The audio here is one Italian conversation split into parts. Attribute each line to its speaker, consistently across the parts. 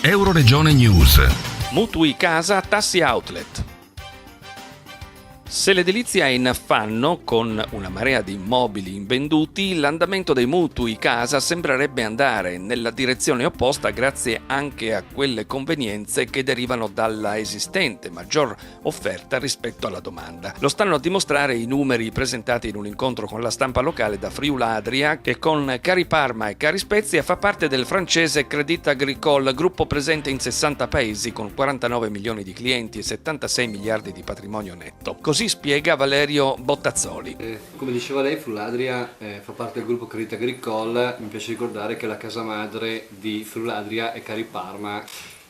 Speaker 1: Euroregione News.
Speaker 2: Mutui casa, tassi outlet. Se l'edilizia è in affanno, con una marea di immobili invenduti, l'andamento dei mutui casa sembrerebbe andare nella direzione opposta grazie anche a quelle convenienze che derivano dalla esistente maggior offerta rispetto alla domanda. Lo stanno a dimostrare i numeri presentati in un incontro con la stampa locale da Friuladria, che con Cariparma e Carispezia fa parte del francese Crédit Agricole, gruppo presente in 60 paesi con 49 milioni di clienti e 76 miliardi di patrimonio netto. Così spiega Valerio Bottazzoli.
Speaker 3: Come diceva lei, Friuladria fa parte del gruppo Crédit Agricole. Mi piace ricordare che la casa madre di Friuladria è Cariparma.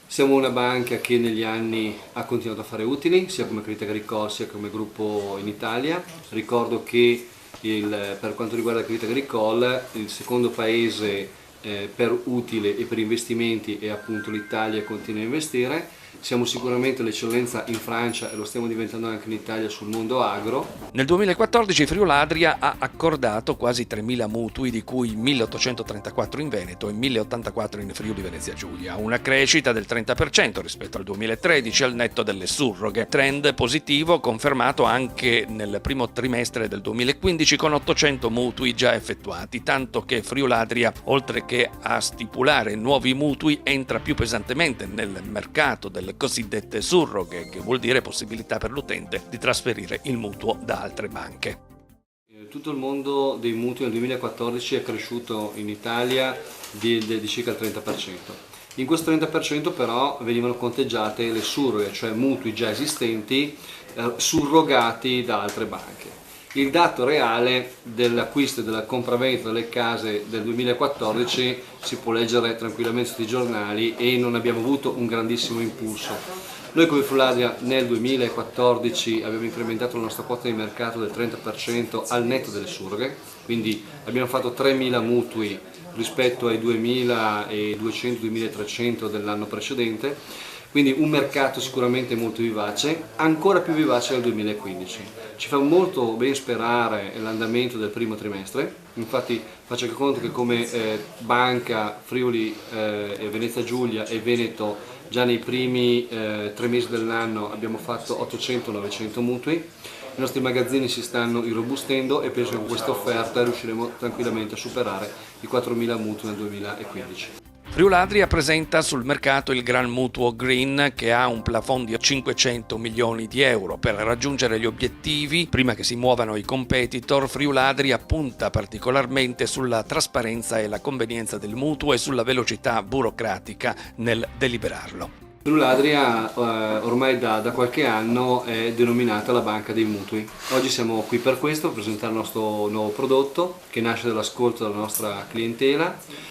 Speaker 3: Siamo una banca che negli anni ha continuato a fare utili, sia come Crédit Agricole sia come gruppo in Italia. Ricordo che per quanto riguarda Crédit Agricole, il secondo paese per utile e per investimenti è appunto l'Italia, e continua a investire. Siamo sicuramente l'eccellenza in Francia e lo stiamo diventando anche in Italia sul mondo agro.
Speaker 2: Nel 2014 Friuladria ha accordato quasi 3.000 mutui, di cui 1.834 in Veneto e 1.084 in Friuli Venezia Giulia, una crescita del 30% rispetto al 2013 al netto delle surroghe. Trend positivo confermato anche nel primo trimestre del 2015 con 800 mutui già effettuati, tanto che Friuladria, oltre che a stipulare nuovi mutui, entra più pesantemente nel mercato delle cosiddette surroghe, che vuol dire possibilità per l'utente di trasferire il mutuo da altre banche.
Speaker 3: Tutto il mondo dei mutui nel 2014 è cresciuto in Italia di circa il 30%. In questo 30% però venivano conteggiate le surroghe, cioè mutui già esistenti surrogati da altre banche. Il dato reale dell'acquisto e della compravendita delle case del 2014 si può leggere tranquillamente sui giornali e non abbiamo avuto un grandissimo impulso. Noi come Friuladria nel 2014 abbiamo incrementato la nostra quota di mercato del 30% al netto delle surroghe, quindi abbiamo fatto 3.000 mutui rispetto ai 2.200-2.300 dell'anno precedente. Quindi un mercato sicuramente molto vivace, ancora più vivace nel 2015. Ci fa molto ben sperare l'andamento del primo trimestre, infatti faccio anche conto che come banca Friuli, Venezia Giulia e Veneto già nei primi 3 mesi dell'anno abbiamo fatto 800-900 mutui, i nostri magazzini si stanno irrobustendo e penso che con questa offerta riusciremo tranquillamente a superare i 4.000 mutui nel 2015.
Speaker 2: Friuladria presenta sul mercato il Gran Mutuo Green, che ha un plafond di 500 milioni di euro. Per raggiungere gli obiettivi, prima che si muovano i competitor, Friuladria punta particolarmente sulla trasparenza e la convenienza del mutuo e sulla velocità burocratica nel deliberarlo.
Speaker 3: Friuladria ormai da qualche anno è denominata la banca dei mutui. Oggi siamo qui per questo, per presentare il nostro nuovo prodotto che nasce dall'ascolto della nostra clientela.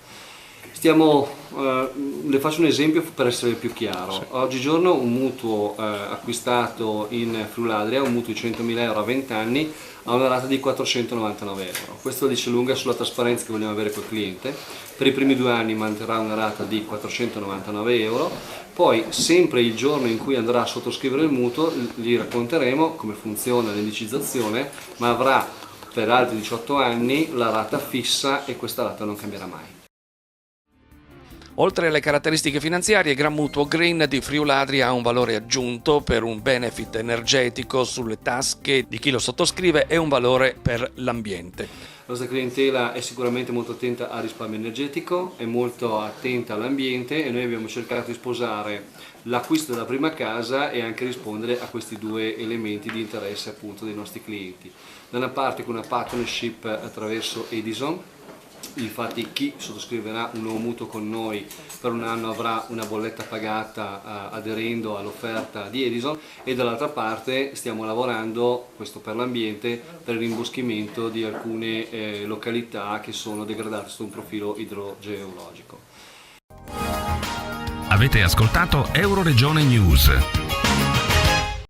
Speaker 3: Le faccio un esempio per essere più chiaro. Sì. Oggigiorno un mutuo acquistato in Friuladria, un mutuo di 100.000 euro a 20 anni, ha una rata di 499 euro. Questo dice lunga sulla trasparenza che vogliamo avere col cliente. Per i primi 2 anni manterrà una rata di 499 euro, poi sempre il giorno in cui andrà a sottoscrivere il mutuo gli racconteremo come funziona l'indicizzazione, ma avrà per altri 18 anni la rata fissa e questa rata non cambierà mai.
Speaker 2: Oltre alle caratteristiche finanziarie, Gran Mutuo Green di Friuladria ha un valore aggiunto per un benefit energetico sulle tasche di chi lo sottoscrive e un valore per l'ambiente.
Speaker 3: La nostra clientela è sicuramente molto attenta al risparmio energetico, è molto attenta all'ambiente e noi abbiamo cercato di sposare l'acquisto della prima casa e anche rispondere a questi 2 elementi di interesse appunto dei nostri clienti. Da una parte con una partnership attraverso Edison. Infatti chi sottoscriverà un nuovo mutuo con noi per un anno avrà una bolletta pagata aderendo all'offerta di Edison, e dall'altra parte stiamo lavorando, questo per l'ambiente, per il rimboschimento di alcune località che sono degradate sotto un profilo idrogeologico.
Speaker 1: Avete ascoltato Euroregione News.